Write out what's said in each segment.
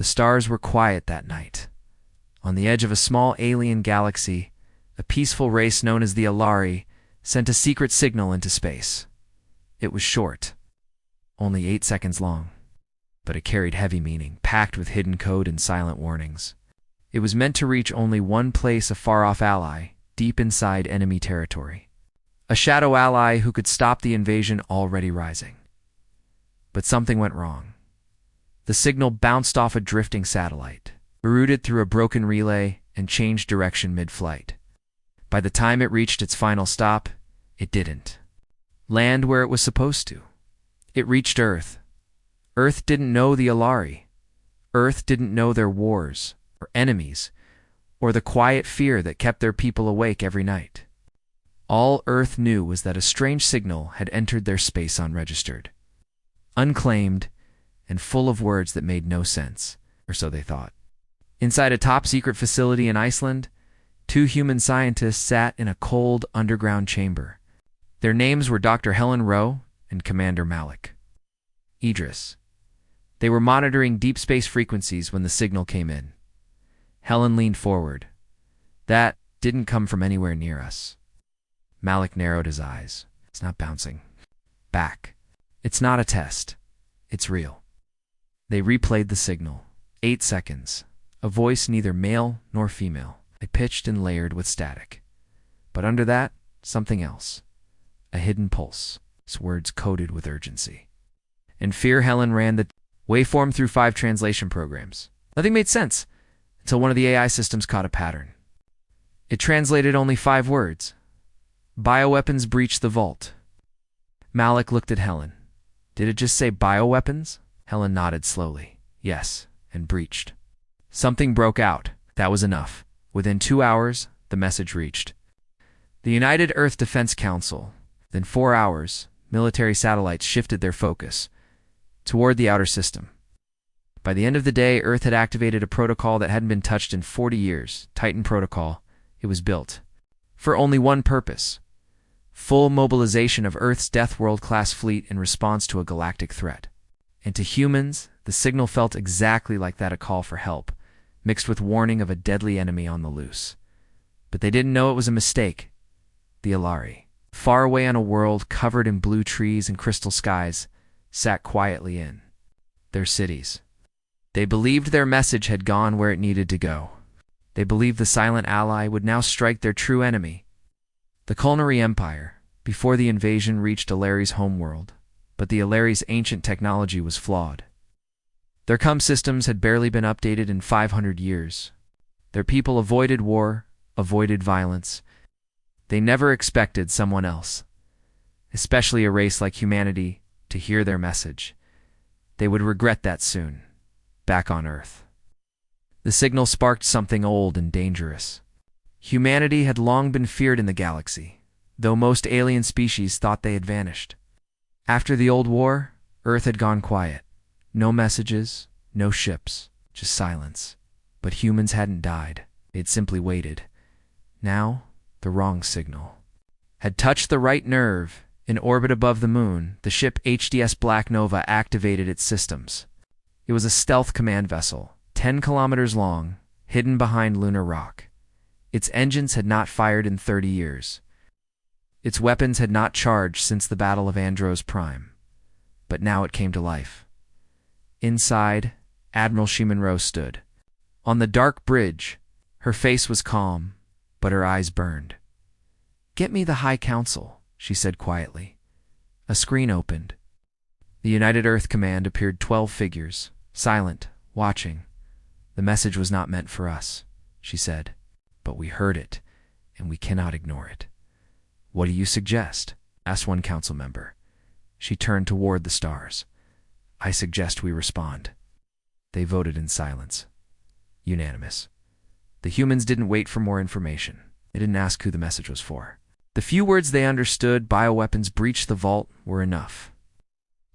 The stars were quiet that night. On the edge of a small alien galaxy, a peaceful race known as the Alari sent a secret signal into space. It was short, only 8 seconds long, but it carried heavy meaning, packed with hidden code and silent warnings. It was meant to reach only one place, a far-off ally, deep inside enemy territory. A shadow ally who could stop the invasion already rising. But something went wrong. The signal bounced off a drifting satellite, routed through a broken relay, and changed direction mid-flight. By the time it reached its final stop, it didn't land where it was supposed to. It reached Earth. Earth didn't know the Alari. Earth didn't know their wars, or enemies, or the quiet fear that kept their people awake every night. All Earth knew was that a strange signal had entered their space unregistered, unclaimed, and full of words that made no sense, or so they thought. Inside a top-secret facility in Iceland, 2 human scientists sat in a cold underground chamber. Their names were Dr. Helen Rowe and Commander Malik Idris. They were monitoring deep space frequencies when the signal came in. Helen leaned forward. "That didn't come from anywhere near us." Malik narrowed his eyes. "It's not bouncing back. It's not a test. It's real." They replayed the signal. 8 seconds. A voice neither male nor female, pitched and layered with static. But under that, something else. A hidden pulse, its words coded with urgency. In fear, Helen ran the waveform through 5 translation programs. Nothing made sense until one of the AI systems caught a pattern. It translated only 5 words. "Bioweapons breach the vault." Malik looked at Helen. "Did it just say bioweapons?" Helen nodded slowly. "Yes, and breached." Something broke out. That was enough. Within 2 hours, the message reached the United Earth Defense Council. Within 4 hours, military satellites shifted their focus toward the outer system. By the end of the day, Earth had activated a protocol that hadn't been touched in 40 years, Titan Protocol. It was built for only one purpose: full mobilization of Earth's Deathworld-class fleet in response to a galactic threat. And to humans, the signal felt exactly like that, a call for help, mixed with warning of a deadly enemy on the loose. But they didn't know it was a mistake. The Alari, far away on a world covered in blue trees and crystal skies, sat quietly in their cities. They believed their message had gone where it needed to go. They believed the silent ally would now strike their true enemy, the Culinary Empire, before the invasion reached Alari's homeworld. But the Alari's ancient technology was flawed. Their comm systems had barely been updated in 500 years. Their people avoided war, avoided violence. They never expected someone else, especially a race like humanity, to hear their message. They would regret that soon, back on Earth. The signal sparked something old and dangerous. Humanity had long been feared in the galaxy, though most alien species thought they had vanished. After the old war, Earth had gone quiet. No messages, no ships, just silence. But humans hadn't died. They had simply waited. Now, the wrong signal had touched the right nerve. In orbit above the moon, the ship HDS Black Nova activated its systems. It was a stealth command vessel, 10 kilometers long, hidden behind lunar rock. Its engines had not fired in 30 years. Its weapons had not charged since the Battle of Andros Prime. But now it came to life. Inside, Admiral Monroe stood. On the dark bridge, her face was calm, but her eyes burned. "Get me the High Council," she said quietly. A screen opened. The United Earth Command appeared, 12 figures, silent, watching. "The message was not meant for us," she said. "But we heard it, and we cannot ignore it." "What do you suggest?" asked one council member. She turned toward the stars. "I suggest we respond." They voted in silence. Unanimous. The humans didn't wait for more information. They didn't ask who the message was for. The few words they understood, "bioweapons breach the vault," were enough.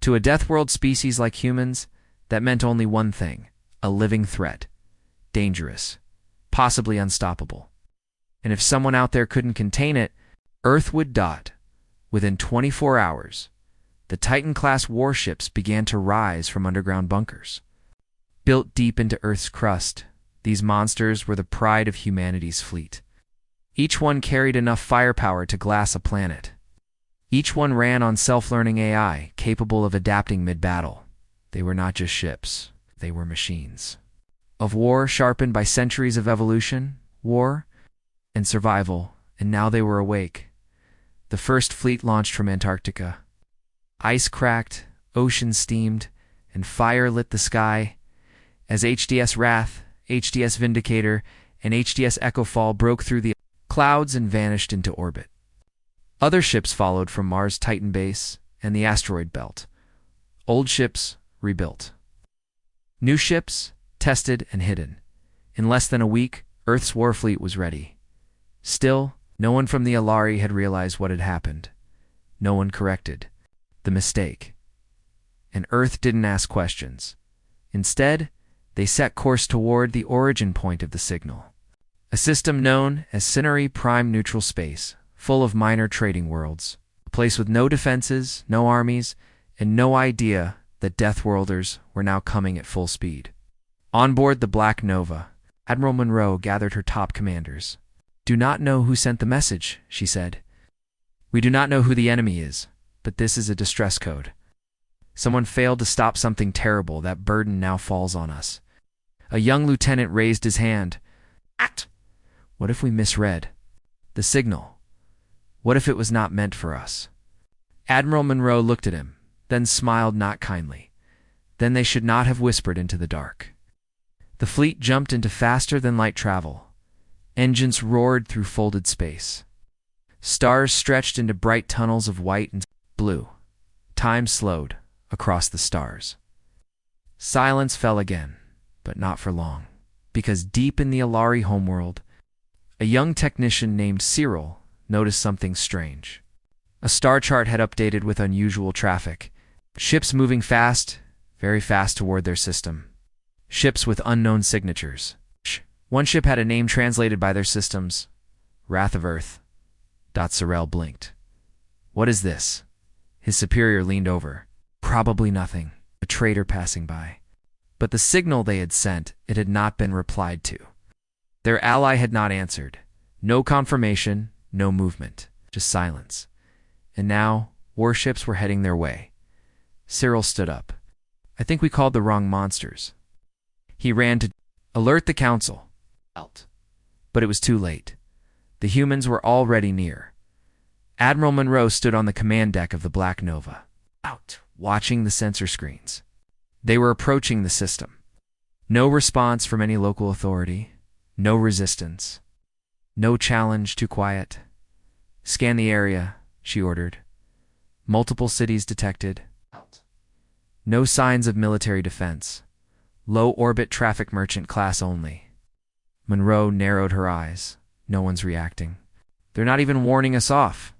To a Deathworld species like humans, that meant only one thing: a living threat. Dangerous. Possibly unstoppable. And if someone out there couldn't contain it, Earth would dot. Within 24 hours, the Titan-class warships began to rise from underground bunkers. Built deep into Earth's crust, these monsters were the pride of humanity's fleet. Each one carried enough firepower to glass a planet. Each one ran on self-learning AI, capable of adapting mid-battle. They were not just ships, they were machines. Of war sharpened by centuries of evolution, war, and survival, and now they were awake. The first fleet launched from Antarctica. Ice cracked, ocean steamed, and fire lit the sky as HDS Wrath, HDS Vindicator, and HDS Echofall broke through the clouds and vanished into orbit. Other ships followed from Mars Titan Base and the asteroid belt. Old ships rebuilt. New ships tested and hidden. In less than a week, Earth's war fleet was ready. Still, no one from the Alari had realized what had happened. No one corrected the mistake. And Earth didn't ask questions. Instead, they set course toward the origin point of the signal. A system known as Centauri Prime Neutral Space, full of minor trading worlds. A place with no defenses, no armies, and no idea that Deathworlders were now coming at full speed. On board the Black Nova, Admiral Monroe gathered her top commanders. "Do not know who sent the message," she said. "We do not know who the enemy is, but this is a distress code. Someone failed to stop something terrible. That burden now falls on us." A young lieutenant raised his hand. "Act! What if we misread the signal? What if it was not meant for us?" Admiral Monroe looked at him, then smiled not kindly. Then they should not have whispered into the dark. The fleet jumped into faster-than-light travel. Engines roared through folded space. Stars stretched into bright tunnels of white and blue. Time slowed across the stars. Silence fell again, but not for long, because deep in the Alari homeworld, a young technician named Cyril noticed something strange. A star chart had updated with unusual traffic. Ships moving fast, very fast toward their system. Ships with unknown signatures. One ship had a name translated by their systems, Wrath of Earth. Cyril blinked. "What is this?" His superior leaned over. "Probably nothing. A trader passing by." But the signal they had sent, it had not been replied to. Their ally had not answered. No confirmation, no movement, just silence. And now, warships were heading their way. Cyril stood up. "I think we called the wrong monsters." He ran to alert the council. But it was too late. The humans were already near. Admiral Monroe stood on the command deck of the Black Nova, watching the sensor screens. They were approaching the system. No response from any local authority. No resistance. No challenge, too quiet. "Scan the area," she ordered. Multiple cities detected. No signs of military defense. Low-orbit traffic merchant class only. Monroe narrowed her eyes. No one's reacting. "They're not even warning us off.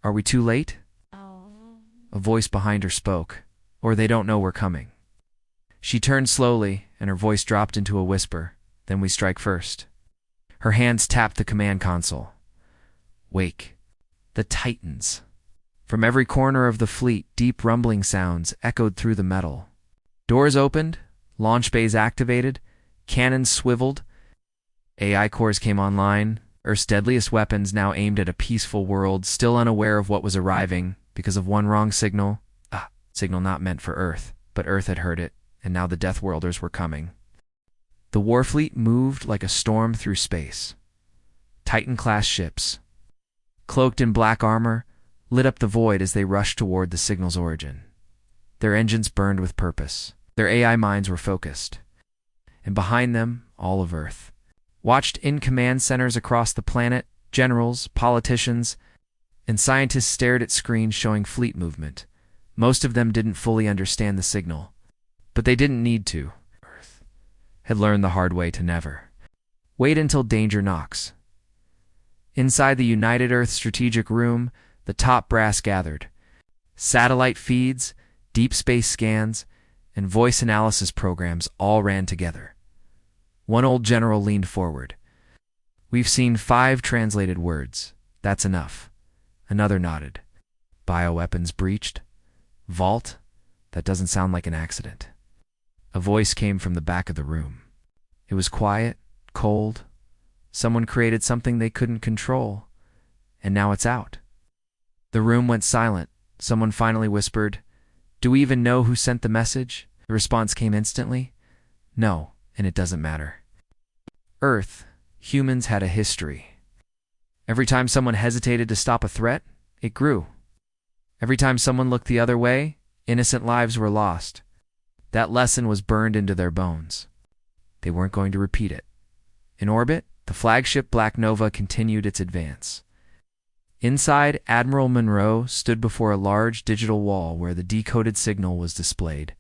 Are we too late?" A voice behind her spoke. "Or they don't know we're coming." She turned slowly, and her voice dropped into a whisper. "Then we strike first." Her hands tapped the command console. "Wake. The Titans." From every corner of the fleet, deep rumbling sounds echoed through the metal. Doors opened, launch bays activated, cannons swiveled. AI cores came online, Earth's deadliest weapons now aimed at a peaceful world still unaware of what was arriving because of one wrong signal. Signal not meant for Earth, but Earth had heard it, and now the Deathworlders were coming. The warfleet moved like a storm through space. Titan-class ships, cloaked in black armor, lit up the void as they rushed toward the signal's origin. Their engines burned with purpose. Their AI minds were focused. And behind them, all of Earth. Watched in command centers across the planet, generals, politicians, and scientists stared at screens showing fleet movement. Most of them didn't fully understand the signal. But they didn't need to. Earth had learned the hard way to never. Wait until danger knocks. Inside the United Earth Strategic Room, the top brass gathered. Satellite feeds, deep space scans, and voice analysis programs all ran together. One old general leaned forward. "We've seen 5 translated words. That's enough." Another nodded. "Bioweapons breached? Vault? That doesn't sound like an accident." A voice came from the back of the room. It was quiet, cold. Someone created something they couldn't control, and now it's out. The room went silent. Someone finally whispered, "Do we even know who sent the message?" The response came instantly, "No, and it doesn't matter." Earth, humans had a history. Every time someone hesitated to stop a threat, it grew. Every time someone looked the other way, innocent lives were lost. That lesson was burned into their bones. They weren't going to repeat it. In orbit, the flagship Black Nova continued its advance. Inside, Admiral Monroe stood before a large digital wall where the decoded signal was displayed.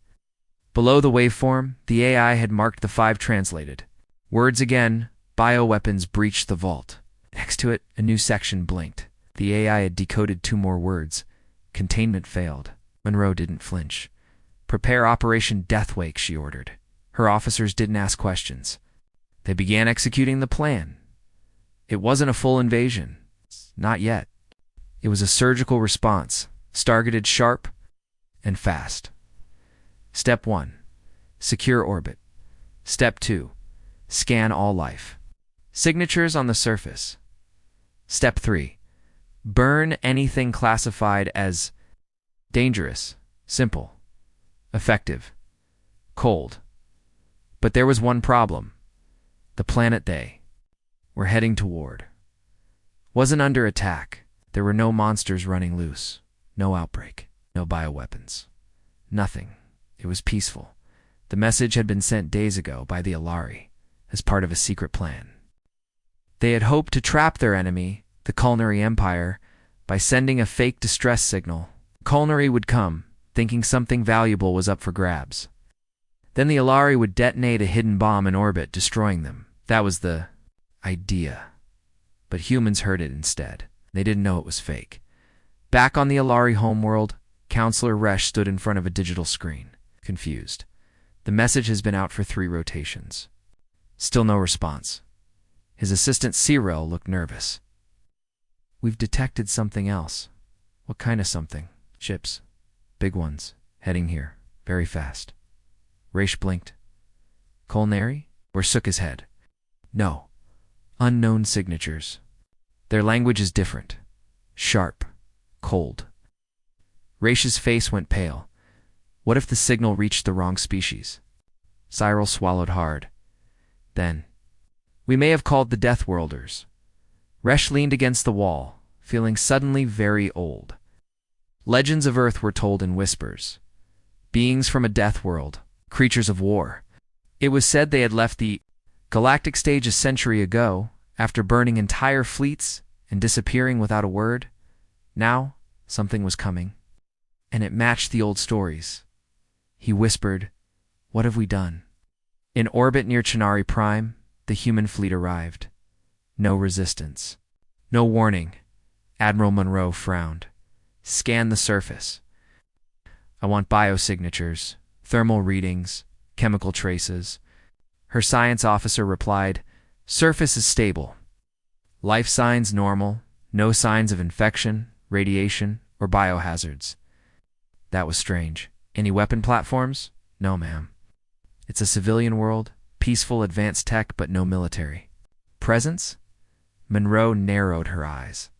Below the waveform, the AI had marked the 5 translated. Words again, bioweapons breached the vault. Next to it, a new section blinked. The AI had decoded 2 more words. Containment failed. Monroe didn't flinch. "Prepare Operation Deathwake," she ordered. Her officers didn't ask questions. They began executing the plan. It wasn't a full invasion. Not yet. It was a surgical response, targeted sharp and fast. Step 1. Secure orbit. Step 2. Scan all life. Signatures on the surface. Step 3. Burn anything classified as dangerous, simple, effective, cold. But there was one problem. The planet they were heading toward wasn't under attack. There were no monsters running loose, no outbreak, no bioweapons. Nothing. It was peaceful. The message had been sent days ago by the Alari as part of a secret plan. They had hoped to trap their enemy, the Culinary Empire, by sending a fake distress signal. Culinary would come, thinking something valuable was up for grabs. Then the Alari would detonate a hidden bomb in orbit, destroying them. That was the idea. But humans heard it instead. They didn't know it was fake. Back on the Alari homeworld, Counselor Resh stood in front of a digital screen, confused. The message has been out for 3 rotations. Still no response. His assistant Cyril looked nervous. "We've detected something else." "What kind of something?" "Ships. Big ones. Heading here. Very fast." Raish blinked. "Culinary?" Or shook his head. "No. Unknown signatures. Their language is different. Sharp. Cold." Raish's face went pale. What if the signal reached the wrong species? Cyril swallowed hard. Then, "We may have called the Deathworlders." Resh leaned against the wall, feeling suddenly very old. Legends of Earth were told in whispers. Beings from a death world, creatures of war. It was said they had left the galactic stage a century ago, after burning entire fleets and disappearing without a word. Now, something was coming. And it matched the old stories. He whispered, "What have we done?" In orbit near Chinari Prime, the human fleet arrived. No resistance. No warning. Admiral Monroe frowned. "Scan the surface. I want biosignatures, thermal readings, chemical traces." Her science officer replied, "Surface is stable. Life signs normal. No signs of infection, radiation, or biohazards." That was strange. "Any weapon platforms?" "No, ma'am. It's a civilian world, peaceful advanced tech, but no military." "Presence?" Monroe narrowed her eyes.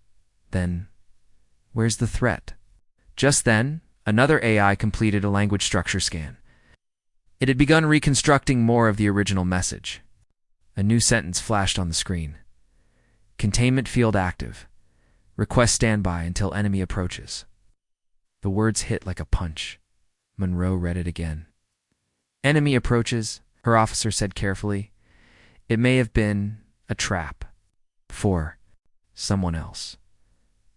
Then, "Where's the threat?" Just then, another AI completed a language structure scan. It had begun reconstructing more of the original message. A new sentence flashed on the screen. "Containment field active. Request standby until enemy approaches." The words hit like a punch. Monroe read it again. "Enemy approaches," her officer said carefully. "It may have been a trap. For someone else."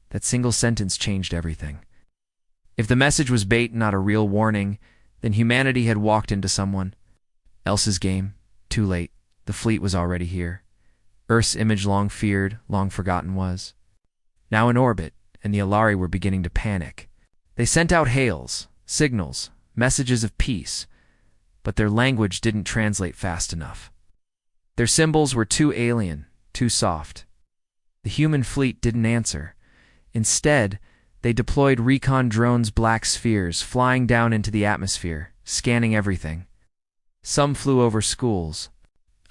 That single sentence changed everything. If the message was bait, not a real warning, then humanity had walked into someone else's game. Too late. The fleet was already here. Earth's image long feared, long forgotten was now in orbit, and the Alari were beginning to panic. They sent out hails, signals, messages of peace, but their language didn't translate fast enough. Their symbols were too alien, too soft. The human fleet didn't answer. Instead, they deployed recon drones, black spheres, flying down into the atmosphere, scanning everything. Some flew over schools.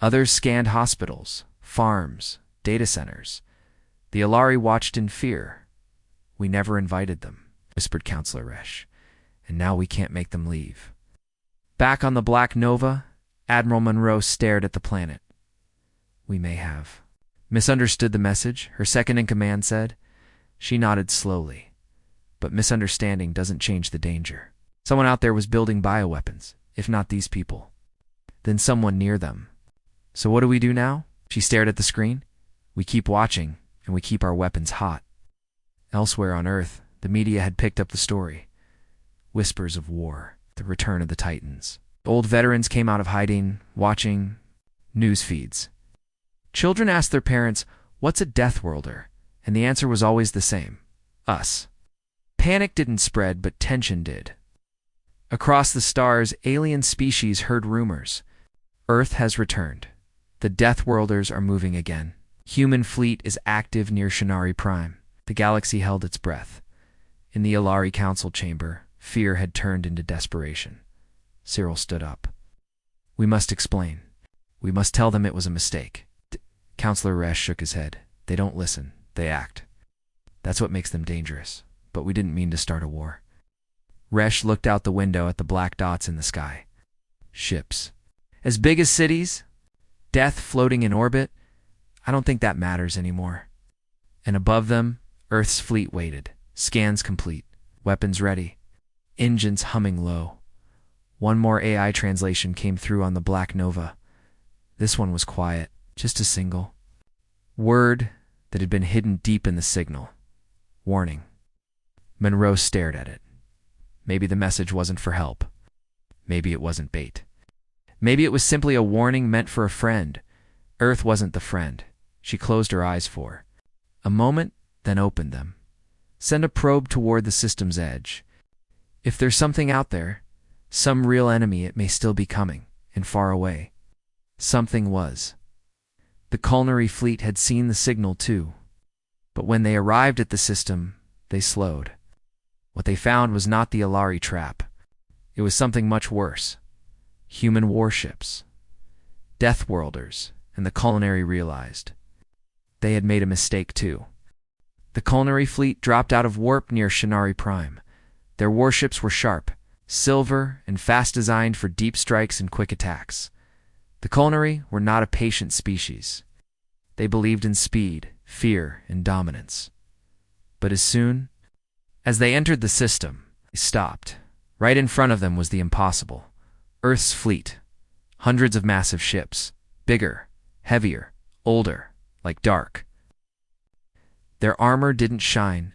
Others scanned hospitals, farms, data centers. The Alari watched in fear. "We never invited them," whispered Counselor Resh, "and now we can't make them leave." Back on the Black Nova, Admiral Monroe stared at the planet. "We may have misunderstood the message," her second-in-command said. She nodded slowly. "But misunderstanding doesn't change the danger. Someone out there was building bioweapons, if not these people. Then someone near them. So what do we do now?" She stared at the screen. "We keep watching, and we keep our weapons hot." Elsewhere on Earth, the media had picked up the story. Whispers of war, the return of the Titans. Old veterans came out of hiding, watching news feeds. Children asked their parents, "What's a Deathworlder?" And the answer was always the same: us. Panic didn't spread, but tension did. Across the stars, alien species heard rumors. Earth has returned. The Deathworlders are moving again. Human fleet is active near Shinari Prime. The galaxy held its breath. In the Alari Council chamber, fear had turned into desperation. Cyril stood up. "We must explain. We must tell them it was a mistake." Counselor Resh shook his head. "They don't listen. They act. That's what makes them dangerous. But we didn't mean to start a war." Resh looked out the window at the black dots in the sky. Ships. As big as cities? Death floating in orbit? I don't think that matters anymore. And above them, Earth's fleet waited. Scans complete. Weapons ready. Engines humming low. One more AI translation came through on the Black Nova. This one was quiet. Just a single word that had been hidden deep in the signal. Warning. Monroe stared at it. Maybe the message wasn't for help. Maybe it wasn't bait. Maybe it was simply a warning meant for a friend. Earth wasn't the friend. She closed her eyes for a moment, then opened them. Send a probe toward the system's edge. If there's something out there, some real enemy, it may still be coming, and far away. Something was. The culinary fleet had seen the signal too. But when they arrived at the system, they slowed. What they found was not the Alari trap. It was something much worse. Human warships. Deathworlders, and the culinary realized. They had made a mistake too. The culinary fleet dropped out of warp near Shinari Prime. Their warships were sharp, silver, and fast designed for deep strikes and quick attacks. The culinary were not a patient species. They believed in speed, fear, and dominance. But as soon as they entered the system, they stopped. Right in front of them was the impossible. Earth's fleet. Hundreds of massive ships. Bigger, heavier, older, like dark. Their armor didn't shine.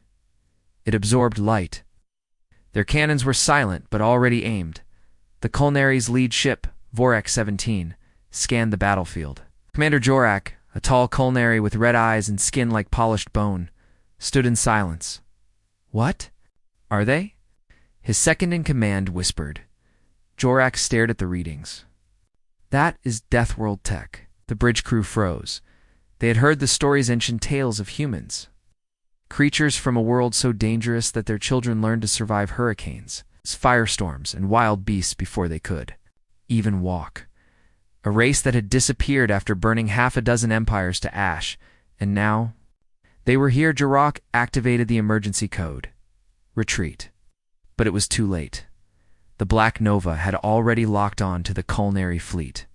It absorbed light. Their cannons were silent but already aimed. The culinary's lead ship, Vorak 17, scanned the battlefield. Commander Jorak, a tall culinary with red eyes and skin like polished bone, stood in silence. "What? Are they?" His second-in-command whispered. Jorak stared at the readings. "That is Deathworld tech." The bridge crew froze. They had heard the story's ancient tales of humans. Creatures from a world so dangerous that their children learned to survive hurricanes, firestorms, and wild beasts before they could even walk. A race that had disappeared after burning half a dozen empires to ash, and now they were here. Jorak activated the emergency code. Retreat. But it was too late. The Black Nova had already locked on to the culinary fleet.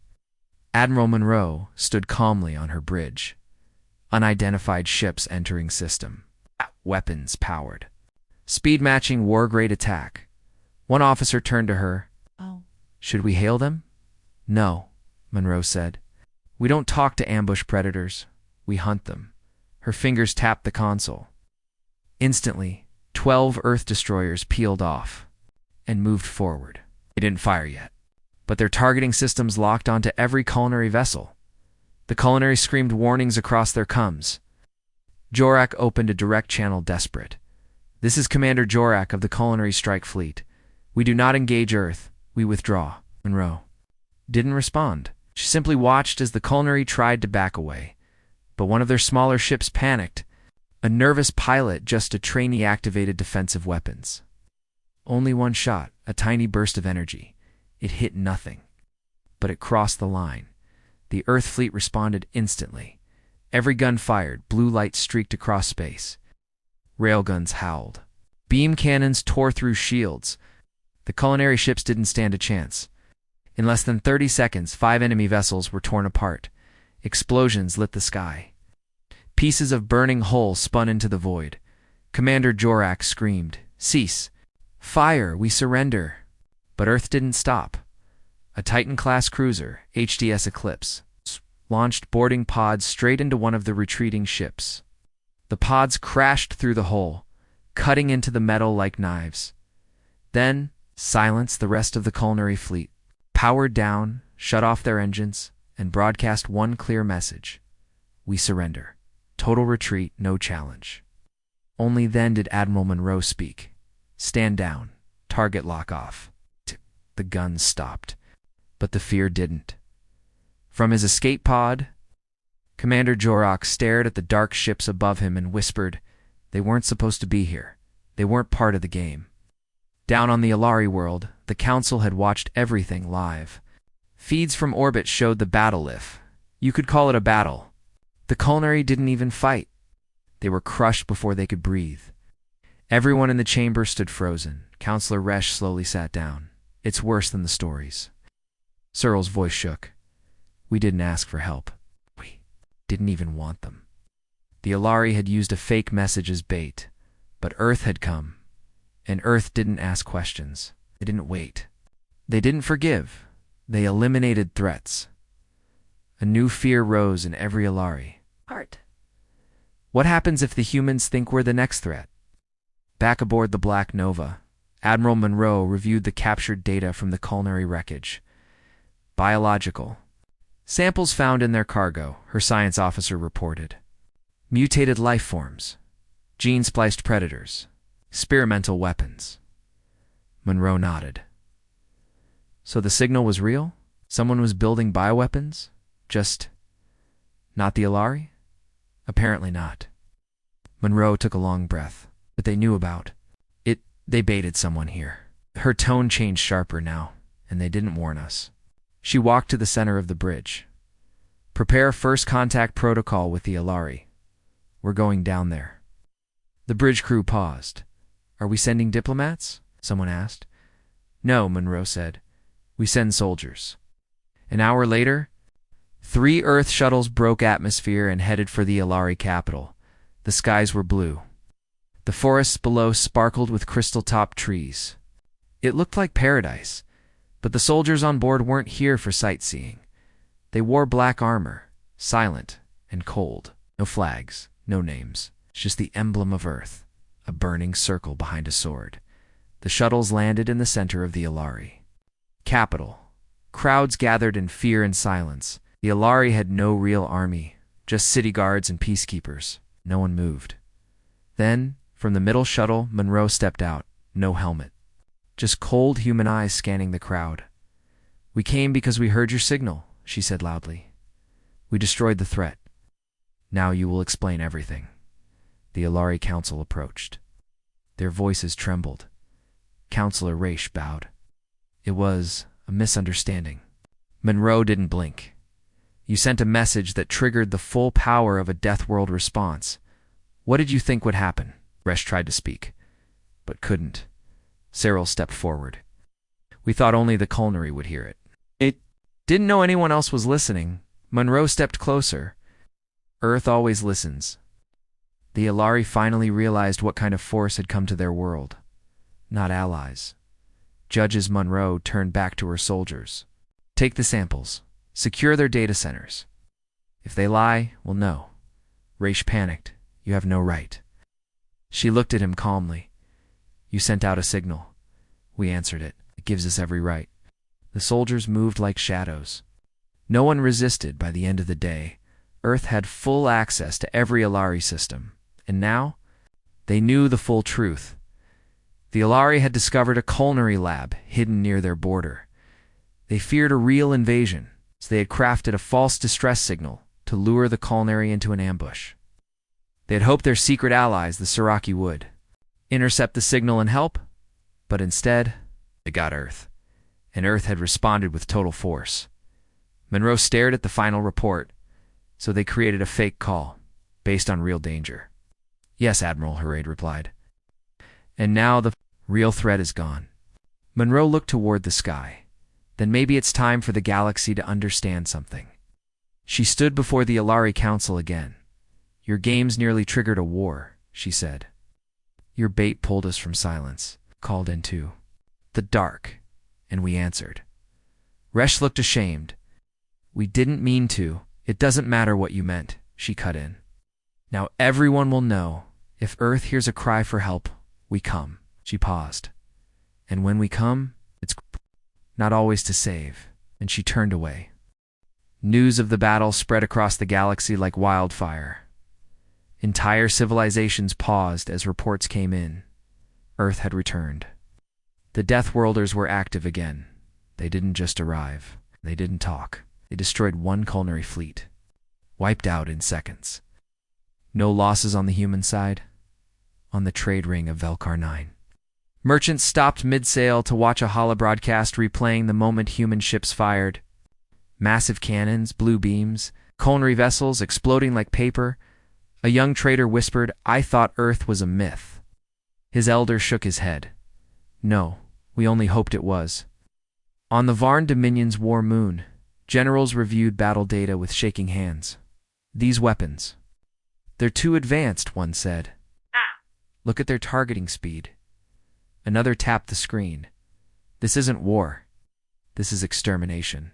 Admiral Monroe stood calmly on her bridge. Unidentified ships entering system. Weapons powered. Speed-matching war-grade attack. One officer turned to her. "Oh. Should we hail them?" "No," Monroe said. "We don't talk to ambush predators. We hunt them." Her fingers tapped the console. Instantly, 12 Earth destroyers peeled off and moved forward. They didn't fire yet, but their targeting systems locked onto every culinary vessel. The culinary screamed warnings across their comms. Jorak opened a direct channel, desperate. "This is Commander Jorak of the Culinary Strike Fleet. We do not engage Earth. We withdraw." Monroe didn't respond. She simply watched as the culinary tried to back away. But one of their smaller ships panicked. A nervous pilot, just a trainee, activated defensive weapons. Only one shot, a tiny burst of energy. It hit nothing. but it crossed the line. The Earth fleet responded instantly. Every gun fired, blue light streaked across space. Railguns howled. Beam cannons tore through shields. The culinary ships didn't stand a chance. In less than 30 seconds, 5 enemy vessels were torn apart. Explosions lit the sky. Pieces of burning hull spun into the void. Commander Jorak screamed, "Cease! Fire! We surrender!" But Earth didn't stop. A Titan-class cruiser, HDS Eclipse, launched boarding pods straight into one of the retreating ships. The pods crashed through the hull, cutting into the metal like knives. Then, silenced the rest of the culinary fleet, powered down, shut off their engines, and broadcast one clear message: "We surrender. Total retreat, no challenge." Only then did Admiral Monroe speak. "Stand down. Target lock off." The guns stopped, but the fear didn't. From his escape pod, Commander Jorak stared at the dark ships above him and whispered, "They weren't supposed to be here. They weren't part of the game." Down on the Alari world, the Council had watched everything live. Feeds from orbit showed the battle if you could call it a battle. The culinary didn't even fight. They were crushed before they could breathe. Everyone in the chamber stood frozen. Counselor Resh slowly sat down. "It's worse than the stories." Cyril's voice shook. "We didn't ask for help. We didn't even want them. The Alari had used a fake message as bait, but Earth had come, and Earth didn't ask questions. They didn't wait. They didn't forgive. They eliminated threats." A new fear rose in every Alari heart. What happens if the humans think we're the next threat? Back aboard the Black Nova, Admiral Monroe reviewed the captured data from the culinary wreckage. Biological. Samples found in their cargo, her science officer reported. Mutated life forms. Gene-spliced predators. Experimental weapons. Monroe nodded. So the signal was real? Someone was building bioweapons? Just not the Alari? Apparently not. Monroe took a long breath. But they knew about it. They baited someone here. Her tone changed sharper now, and they didn't warn us. She walked to the center of the bridge. "Prepare first contact protocol with the Alari. We're going down there." The bridge crew paused. "Are we sending diplomats?" someone asked. "No," Monroe said. "We send soldiers." An hour later, 3 Earth shuttles broke atmosphere and headed for the Alari capital. The skies were blue. The forests below sparkled with crystal-topped trees. It looked like paradise, but the soldiers on board weren't here for sightseeing. They wore black armor, silent and cold. No flags, no names, just the emblem of Earth, a burning circle behind a sword. The shuttles landed in the center of the Alari capital. Crowds gathered in fear and silence. The Alari had no real army, just city guards and peacekeepers. No one moved. Then, from the middle shuttle, Monroe stepped out, no helmet. Just cold human eyes scanning the crowd. "We came because we heard your signal," she said loudly. "We destroyed the threat. Now you will explain everything." The Alari Council approached. Their voices trembled. Counselor Raish bowed. "It was a misunderstanding." Monroe didn't blink. "You sent a message that triggered the full power of a Deathworld response. What did you think would happen?" Resh tried to speak, but couldn't. Cyril stepped forward. "We thought only the culinary would hear it. It didn't know anyone else was listening." Monroe stepped closer. "Earth always listens." The Alari finally realized what kind of force had come to their world. Not allies. Judges Monroe turned back to her soldiers. "Take the samples. Secure their data centers. If they lie, we'll know." Raish panicked. "You have no right." She looked at him calmly. "You sent out a signal. We answered it. It gives us every right." The soldiers moved like shadows. No one resisted by the end of the day. Earth had full access to every Alari system. And now, they knew the full truth. The Alari had discovered a culinary lab hidden near their border. They feared a real invasion, so they had crafted a false distress signal to lure the culinary into an ambush. They had hoped their secret allies, the Siraki, would intercept the signal and help, but instead, they got Earth. And Earth had responded with total force. Monroe stared at the final report, so they created a fake call, based on real danger. Yes, Admiral, Harade replied. And now the real threat is gone. Monroe looked toward the sky. Then maybe it's time for the galaxy to understand something. She stood before the Alari Council again. Your games nearly triggered a war, she said. Your bait pulled us from silence, called into the dark, and we answered. Resh looked ashamed. We didn't mean to. It doesn't matter what you meant, she cut in. Now everyone will know, if Earth hears a cry for help, we come. She paused. And when we come, it's not always to save. And she turned away. News of the battle spread across the galaxy like wildfire. Entire civilizations paused as reports came in. Earth had returned. The Deathworlders were active again. They didn't just arrive. They didn't talk. They destroyed one culinary fleet. Wiped out in seconds. No losses on the human side. On the trade ring of Velkar 9. Merchants stopped mid-sail to watch a holobroadcast replaying the moment human ships fired. Massive cannons, blue beams, culinary vessels exploding like paper. A young trader whispered, I thought Earth was a myth. His elder shook his head. No, we only hoped it was. On the Varn Dominion's war moon, generals reviewed battle data with shaking hands. These weapons. They're too advanced, one said. Look at their targeting speed. Another tapped the screen. This isn't war. This is extermination.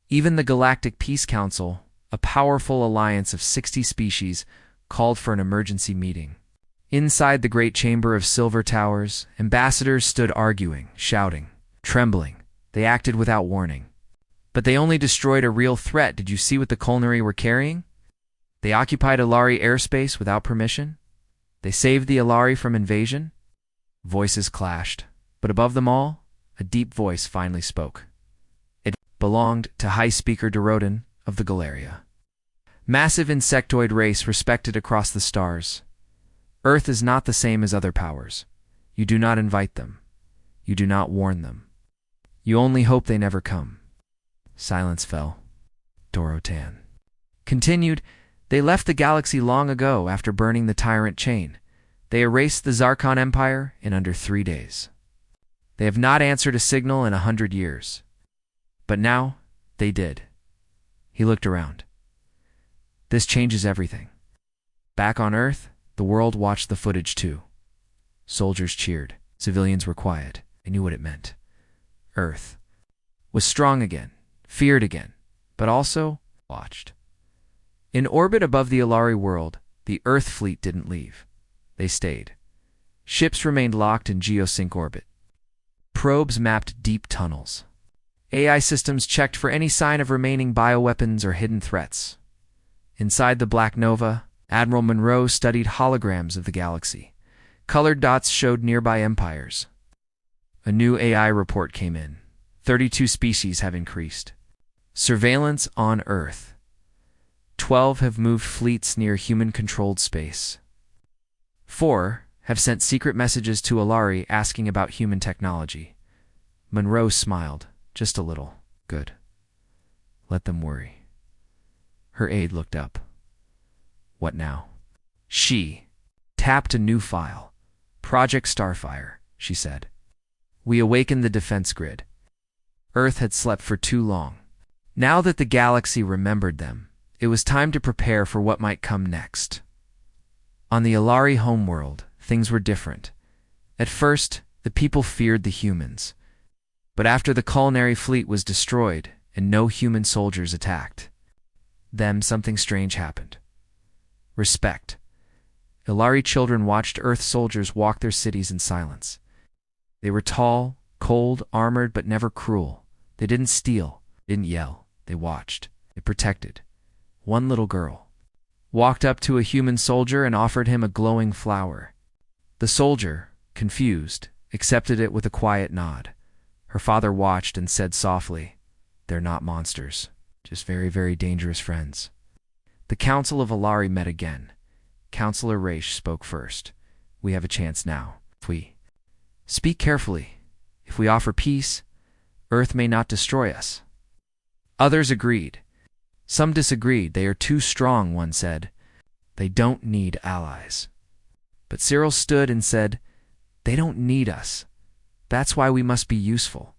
Even the Galactic Peace Council, a powerful alliance of 60 species, called for an emergency meeting. Inside the great chamber of silver towers, ambassadors stood arguing, shouting, trembling. They acted without warning. But they only destroyed a real threat. Did you see what the culinary were carrying? They occupied Alari airspace without permission. They saved the Alari from invasion. Voices clashed, but above them all, a deep voice finally spoke. It belonged to High Speaker Dorodin of the Galeria. Massive insectoid race respected across the stars. Earth is not the same as other powers. You do not invite them. You do not warn them. You only hope they never come. Silence fell. Dorotan continued, they left the galaxy long ago after burning the Tyrant Chain. They erased the Zarkon Empire in under 3 days. They have not answered a signal in 100 years. But now, they did. He looked around. This changes everything. Back on Earth, the world watched the footage too. Soldiers cheered. Civilians were quiet. They knew what it meant. Earth was strong again, feared again, but also watched. In orbit above the Alari world, the Earth fleet didn't leave. They stayed. Ships remained locked in geosync orbit. Probes mapped deep tunnels. AI systems checked for any sign of remaining bioweapons or hidden threats. Inside the Black Nova, Admiral Monroe studied holograms of the galaxy. Colored dots showed nearby empires. A new AI report came in. 32 species have increased. Surveillance on Earth. 12 have moved fleets near human-controlled space. 4 have sent secret messages to Alari asking about human technology. Monroe smiled, just a little. Good. Let them worry. Her aide looked up. What now? She tapped a new file. Project Starfire, she said. We awakened the defense grid. Earth had slept for too long. Now that the galaxy remembered them, it was time to prepare for what might come next. On the Alari homeworld, things were different. At first, the people feared the humans. But after the culinary fleet was destroyed and no human soldiers attacked, then something strange happened. Respect. Alari children watched Earth soldiers walk their cities in silence. They were tall, cold, armored, but never cruel. They didn't steal, didn't yell. They watched. They protected. One little girl walked up to a human soldier and offered him a glowing flower. The soldier, confused, accepted it with a quiet nod. Her father watched and said softly, "They're not monsters, just very, very dangerous friends." The Council of Alari met again. Councillor Raish spoke first. We have a chance now. If we speak carefully, if we offer peace, Earth may not destroy us. Others agreed. Some disagreed. They are too strong, one said. They don't need allies. But Cyril stood and said, they don't need us. That's why we must be useful.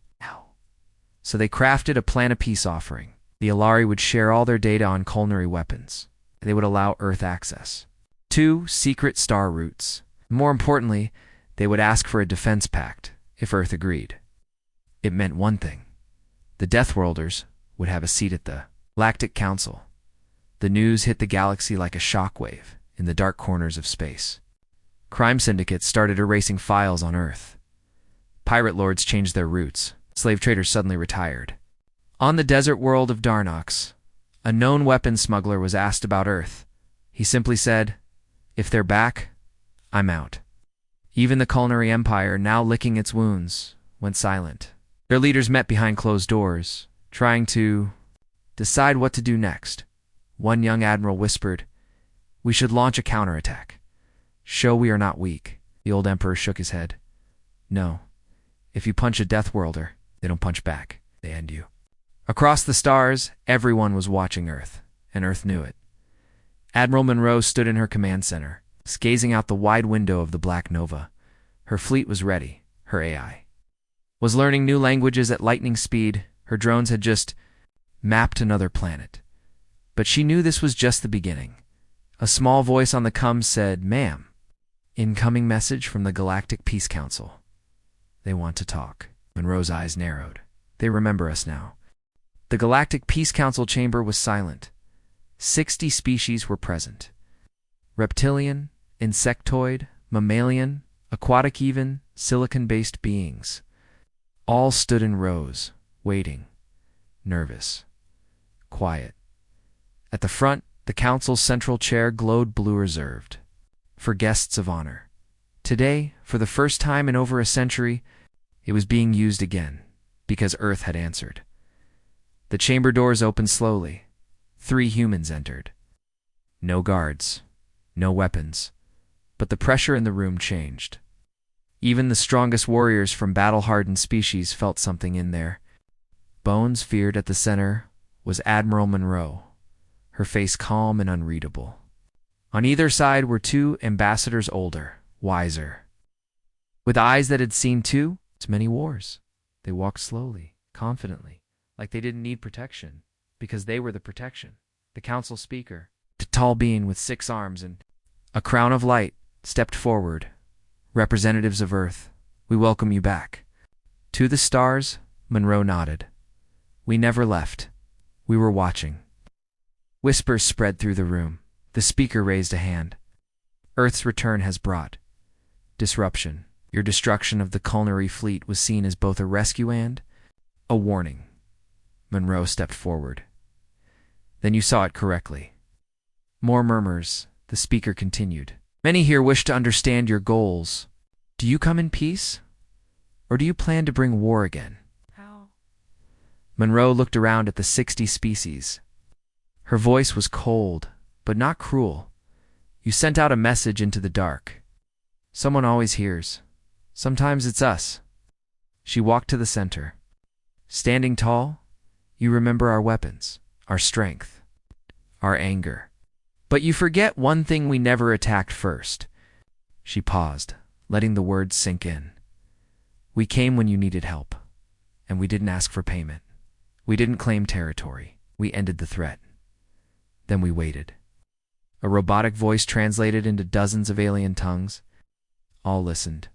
So they crafted a plan of peace offering. The Alari would share all their data on culinary weapons. They would allow Earth access. 2 secret star routes. More importantly, they would ask for a defense pact if Earth agreed. It meant one thing. The Deathworlders would have a seat at the Galactic Council. The news hit the galaxy like a shockwave in the dark corners of space. Crime syndicates started erasing files on Earth. Pirate lords changed their routes. Slave traders suddenly retired. On the desert world of Darnox, a known weapons smuggler was asked about Earth. He simply said, if they're back, I'm out. Even the culinary empire, now licking its wounds, went silent. Their leaders met behind closed doors, trying to decide what to do next. One young admiral whispered, we should launch a counterattack. Show we are not weak. The old emperor shook his head. No. If you punch a Deathworlder, they don't punch back. They end you. Across the stars, everyone was watching Earth, and Earth knew it. Admiral Monroe stood in her command center, gazing out the wide window of the Black Nova. Her fleet was ready. Her AI was learning new languages at lightning speed. Her drones had just mapped another planet. But she knew this was just the beginning. A small voice on the comm said, ma'am, incoming message from the Galactic Peace Council. They want to talk. Monroe's eyes narrowed. They remember us now. The Galactic Peace Council chamber was silent. 60 species were present. Reptilian, insectoid, mammalian, aquatic even, silicon-based beings. All stood in rows, waiting, nervous, quiet. At the front, the council's central chair glowed blue reserved for guests of honor. Today, for the first time in over a century, it was being used again, because Earth had answered. The chamber doors opened slowly. 3 humans entered. No guards, no weapons, but the pressure in the room changed. Even the strongest warriors from battle-hardened species felt something in there. Bones feared at the center was Admiral Monroe, her face calm and unreadable. On either side were 2 ambassadors older, wiser. With eyes that had seen too many wars, they walked slowly, confidently, like they didn't need protection, because they were the protection. The council speaker, a tall being with 6 arms and a crown of light, stepped forward. Representatives of Earth, we welcome you back. To the stars, Monroe nodded. We never left. We were watching. Whispers spread through the room. The speaker raised a hand. Earth's return has brought disruption. Your destruction of the culinary fleet was seen as both a rescue and a warning. Monroe stepped forward. Then you saw it correctly. More murmurs. The speaker continued. Many here wish to understand your goals. Do you come in peace? Or do you plan to bring war again? How? Monroe looked around at the 60 species. Her voice was cold, but not cruel. You sent out a message into the dark. Someone always hears. Sometimes it's us. She walked to the center. Standing tall, you remember our weapons, our strength, our anger. But you forget one thing we never attacked first. She paused, letting the words sink in. We came when you needed help, and we didn't ask for payment. We didn't claim territory. We ended the threat. Then we waited. A robotic voice translated into dozens of alien tongues. All listened.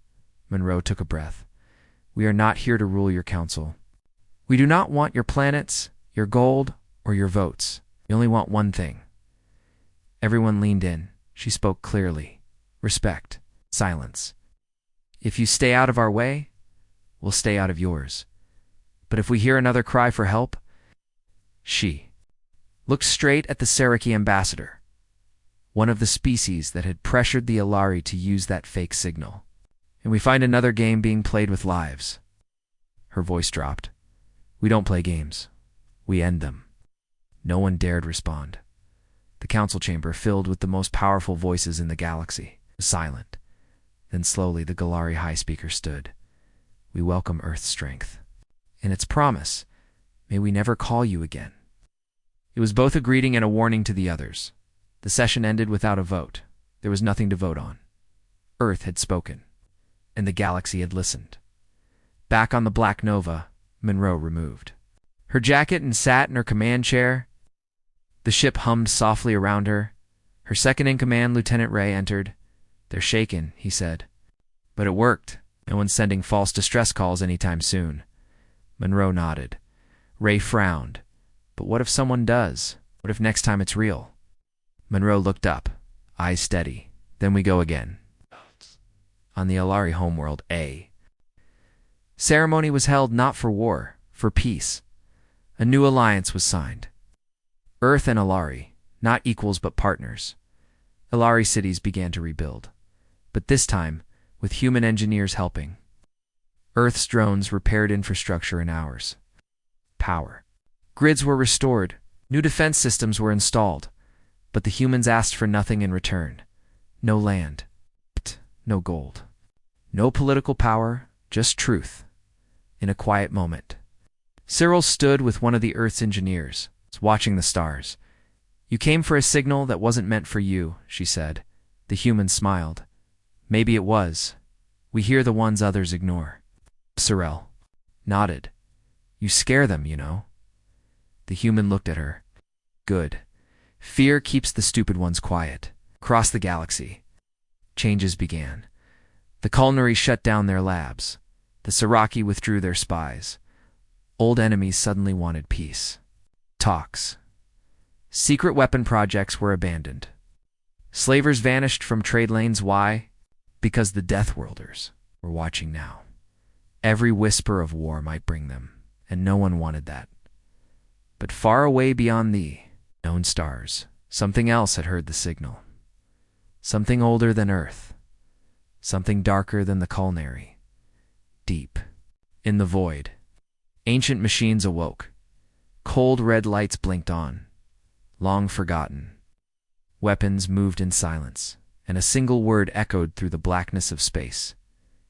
Monroe took a breath. We are not here to rule your council. We do not want your planets, your gold, or your votes. We only want one thing. Everyone leaned in. She spoke clearly. Respect. Silence. If you stay out of our way, we'll stay out of yours. But if we hear another cry for help, she looked straight at the Seriki ambassador, one of the species that had pressured the Alari to use that fake signal. And we find another game being played with lives. Her voice dropped. We don't play games. We end them. No one dared respond. The council chamber, filled with the most powerful voices in the galaxy, was silent. Then slowly the Galari High Speaker stood. We welcome Earth's strength. And its promise, may we never call you again. It was both a greeting and a warning to the others. The session ended without a vote. There was nothing to vote on. Earth had spoken, and the galaxy had listened. Back on the Black Nova, Monroe removed her jacket and sat in her command chair. The ship hummed softly around her. Her second-in-command, Lieutenant Ray, entered. "They're shaken," he said. "But it worked. No one's sending false distress calls anytime soon." Monroe nodded. Ray frowned. "But what if someone does? What if next time it's real?" Monroe looked up, eyes steady. "Then we go again." On the Alari homeworld, A. Ceremony was held not for war, for peace. A new alliance was signed. Earth and Alari, not equals but partners. Alari cities began to rebuild, but this time with human engineers helping. Earth's drones repaired infrastructure in hours. Power. Grids were restored, new defense systems were installed, but the humans asked for nothing in return. No land, no gold. No political power, just truth. In a quiet moment, Cyril stood with one of the Earth's engineers, watching the stars. "You came for a signal that wasn't meant for you," she said. The human smiled. "Maybe it was. We hear the ones others ignore." Cyril nodded. "You scare them, you know." The human looked at her. "Good. Fear keeps the stupid ones quiet." Across the galaxy, changes began. The Culinary shut down their labs. The Siraki withdrew their spies. Old enemies suddenly wanted peace. Talks. Secret weapon projects were abandoned. Slavers vanished from trade lanes. Why? Because the Deathworlders were watching now. Every whisper of war might bring them, and no one wanted that. But far away beyond the known stars, something else had heard the signal. Something older than Earth. Something darker than the Culinary. Deep. In the void, ancient machines awoke. Cold red lights blinked on. Long forgotten. Weapons moved in silence, and a single word echoed through the blackness of space.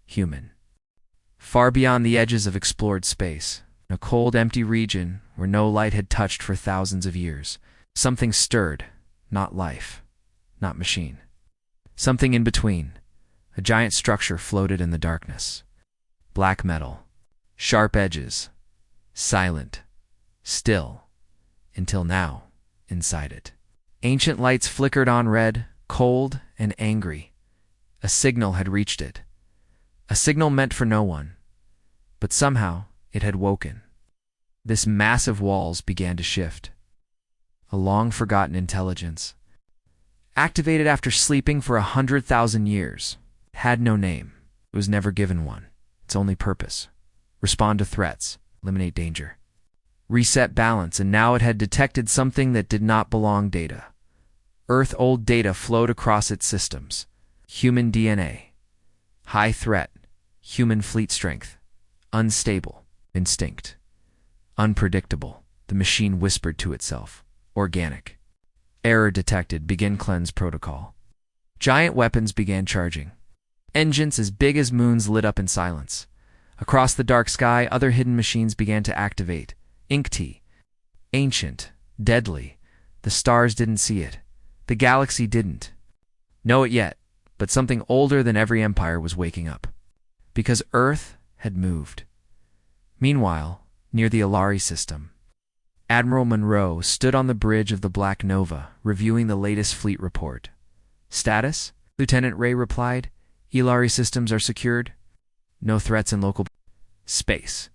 Human. Far beyond the edges of explored space, in a cold, empty region where no light had touched for thousands of years, something stirred, not life, not machine. Something in between. A giant structure floated in the darkness. Black metal. Sharp edges. Silent. Still. Until now, inside it. Ancient lights flickered on red, cold, and angry. A signal had reached it. A signal meant for no one. But somehow, it had woken. This massive walls began to shift. A long-forgotten intelligence. Activated after sleeping for 100,000 years. It had no name. It was never given one. Its only purpose. Respond to threats. Eliminate danger. Reset balance, and now it had detected something that did not belong. Data. Earth-old data flowed across its systems. Human DNA. High threat. Human fleet strength. Unstable. Instinct. Unpredictable. The machine whispered to itself. Organic. Error detected. Begin cleanse protocol. Giant weapons began charging. Engines as big as moons lit up in silence. Across the dark sky, other hidden machines began to activate. Inkti. Ancient. Deadly. The stars didn't see it. The galaxy didn't know it yet, but something older than every empire was waking up. Because Earth had moved. Meanwhile, near the Alari system, Admiral Monroe stood on the bridge of the Black Nova, reviewing the latest fleet report. "Status?" Lieutenant Ray replied. "Alari systems are secured. No threats in local space.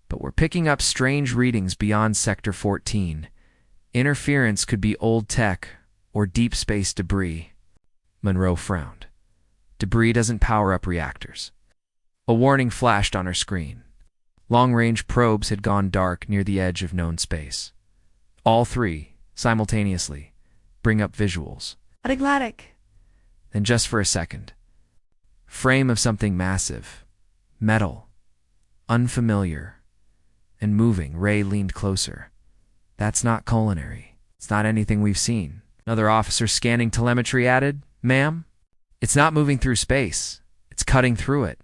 But we're picking up strange readings beyond Sector 14. Interference could be old tech or deep space debris." Monroe frowned. "Debris doesn't power up reactors." A warning flashed on her screen. Long-range probes had gone dark near the edge of known space. All three, simultaneously, bring up visuals. Intergalactic. Then just for a second. Frame of something massive. Metal. Unfamiliar. And moving. Ray leaned closer. "That's not culinary. It's not anything we've seen." Another officer scanning telemetry added, "Ma'am, it's not moving through space. It's cutting through it."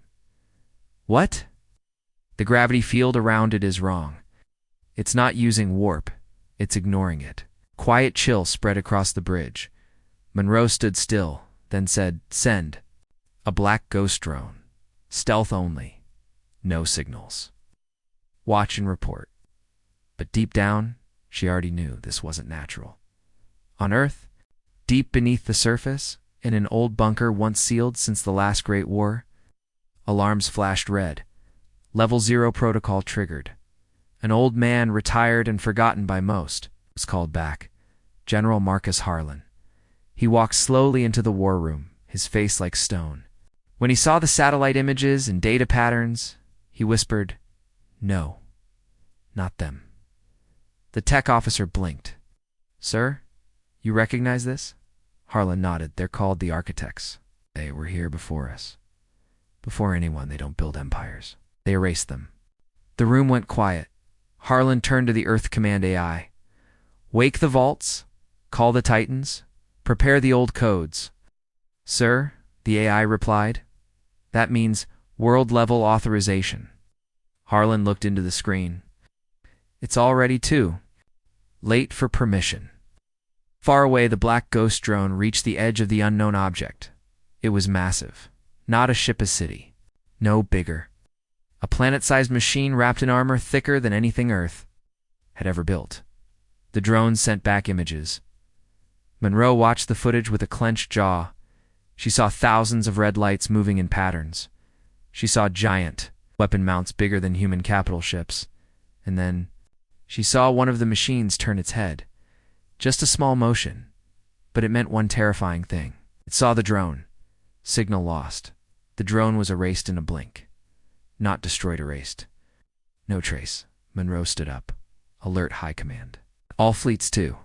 "What?" "The gravity field around it is wrong. It's not using warp. It's ignoring it." Quiet chill spread across the bridge. Monroe stood still, then said, "Send." A black ghost drone. Stealth only. No signals. Watch and report. But deep down, she already knew this wasn't natural. On Earth, deep beneath the surface, in an old bunker once sealed since the last Great War, alarms flashed red. Level 0 protocol triggered. An old man, retired and forgotten by most, was called back. General Marcus Harlan. He walked slowly into the war room, his face like stone. When he saw the satellite images and data patterns, he whispered, "No, not them." The tech officer blinked. "Sir, you recognize this?" Harlan nodded. "They're called the architects. They were here before us. Before anyone, they don't build empires. They erased them." The room went quiet. Harlan turned to the Earth Command AI. "Wake the vaults, call the Titans, prepare the old codes." "Sir," the AI replied, "that means world-level authorization." Harlan looked into the screen. "It's all ready too. Late for permission." Far away, the black ghost drone reached the edge of the unknown object. It was massive. Not a ship a city. No bigger. A planet-sized machine wrapped in armor thicker than anything Earth had ever built. The drone sent back images. Monroe watched the footage with a clenched jaw. She saw thousands of red lights moving in patterns. She saw giant weapon mounts bigger than human capital ships. And then she saw one of the machines turn its head. Just a small motion, but it meant one terrifying thing. It saw the drone. Signal lost. The drone was erased in a blink. Not destroyed, erased. No trace. Monroe stood up. Alert High Command. All fleets too.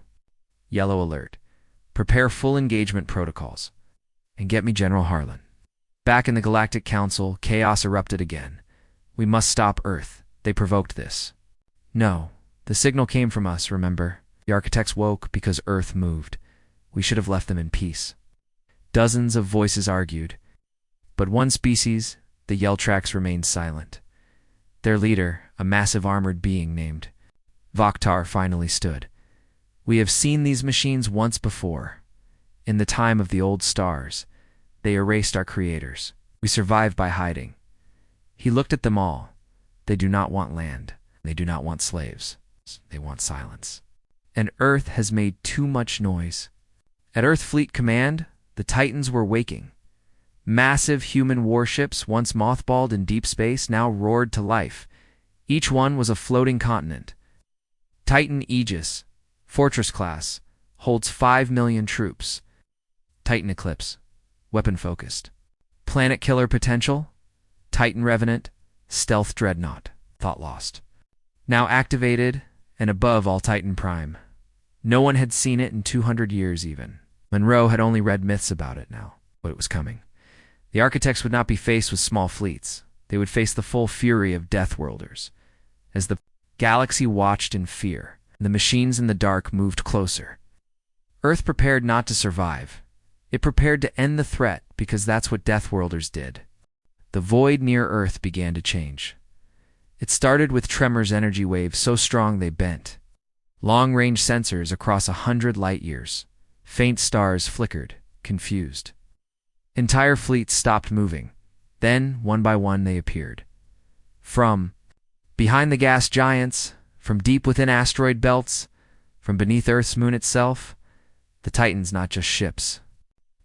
Yellow alert. Prepare full engagement protocols. And get me General Harlan. Back in the Galactic Council, chaos erupted again. "We must stop Earth. They provoked this." "No. The signal came from us, remember? The architects woke because Earth moved. We should have left them in peace." Dozens of voices argued. But one species, the Yeltrax, remained silent. Their leader, a massive armored being named Vokhtar, finally stood. "We have seen these machines once before. In the time of the old stars, they erased our creators. We survived by hiding." He looked at them all. They do not want land. They do not want slaves. They want silence. And Earth has made too much noise. At Earth Fleet Command, the Titans were waking. Massive human warships, once mothballed in deep space, now roared to life. Each one was a floating continent. Titan Aegis, Fortress class, holds 5 million troops. Titan Eclipse, weapon-focused. Planet killer potential, Titan Revenant, stealth dreadnought, thought lost. Now activated and above all Titan Prime. No one had seen it in 200 years even. Monroe had only read myths about it now, but it was coming. The architects would not be faced with small fleets. They would face the full fury of Deathworlders. As the galaxy watched in fear, the machines in the dark moved closer. Earth prepared not to survive. It prepared to end the threat because that's what Deathworlders did. The void near Earth began to change. It started with tremors, energy waves so strong they bent. Long-range sensors across 100 light-years. Faint stars flickered, confused. Entire fleets stopped moving. Then, one by one, they appeared. From behind the gas giants, from deep within asteroid belts, from beneath Earth's moon itself, the Titans, not just ships,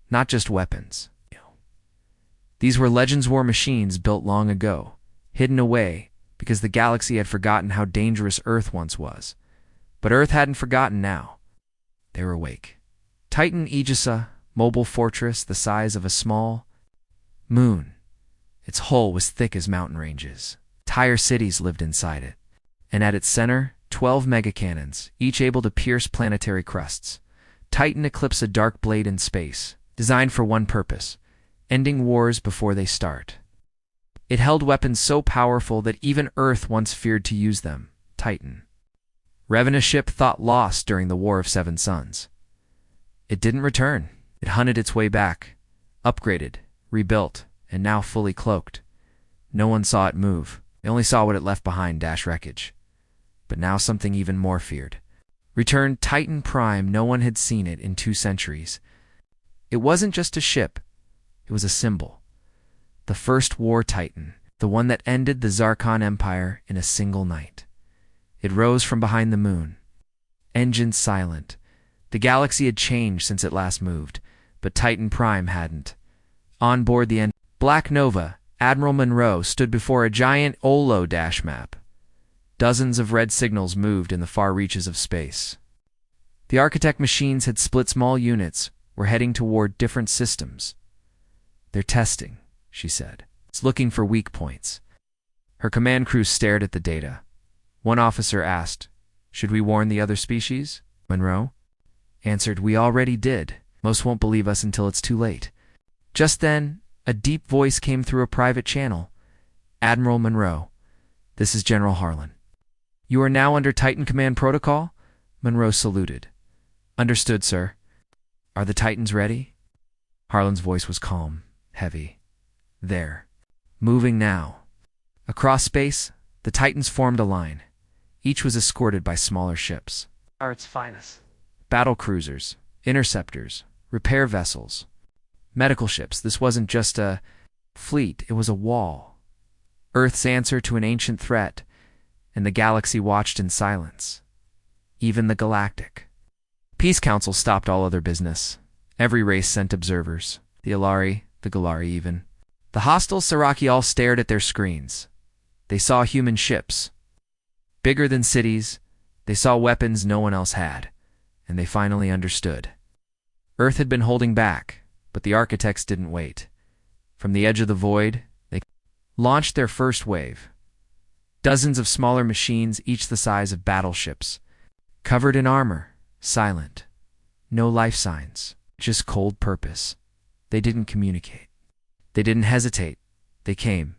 not just weapons. These were Legends war machines built long ago, hidden away because the galaxy had forgotten how dangerous Earth once was. But Earth hadn't forgotten now. They were awake. Titan Aegis, mobile fortress the size of a small moon. Its hull was thick as mountain ranges. Entire cities lived inside it. And at its center, 12 megacannons, each able to pierce planetary crusts. Titan Eclipse, a dark blade in space, designed for one purpose: ending wars before they start. It held weapons so powerful that even Earth once feared to use them. Titan. Revenant ship thought lost during the War of Seven Suns. It didn't return. It hunted its way back, upgraded, rebuilt, and now fully cloaked. No one saw it move. They only saw what it left behind, wreckage. But now something even more feared. Returned Titan Prime. No one had seen it in 2 centuries. It wasn't just a ship. It was a symbol. The first war Titan, the one that ended the Zarkon Empire in a single night. It rose from behind the moon. Engines silent. The galaxy had changed since it last moved, but Titan Prime hadn't. On board the Black Nova, Admiral Monroe stood before a giant Olo dash map. Dozens of red signals moved in the far reaches of space. The architect machines had split small units, were heading toward different systems. "They're testing," she said. "It's looking for weak points." Her command crew stared at the data. One officer asked, "Should we warn the other species?" Monroe answered, "We already did. Most won't believe us until it's too late." Just then, a deep voice came through a private channel. "Admiral Monroe, this is General Harlan. You are now under Titan Command Protocol?" Monroe saluted. "Understood, sir." "Are the Titans ready?" Harlan's voice was calm, heavy. "There. Moving now." Across space, the Titans formed a line. Each was escorted by smaller ships. Are its finest. Battle cruisers, interceptors, repair vessels, medical ships. This wasn't just a fleet, it was a wall. Earth's answer to an ancient threat, and the galaxy watched in silence. Even the Galactic. Peace Council stopped all other business. Every race sent observers. The Alari, the Galari even. The hostile Saraki all stared at their screens. They saw human ships. Bigger than cities, they saw weapons no one else had, and they finally understood. Earth had been holding back, but the architects didn't wait. From the edge of the void, they launched their first wave. Dozens of smaller machines, each the size of battleships, covered in armor, silent. No life signs, just cold purpose. They didn't communicate. They didn't hesitate. They came,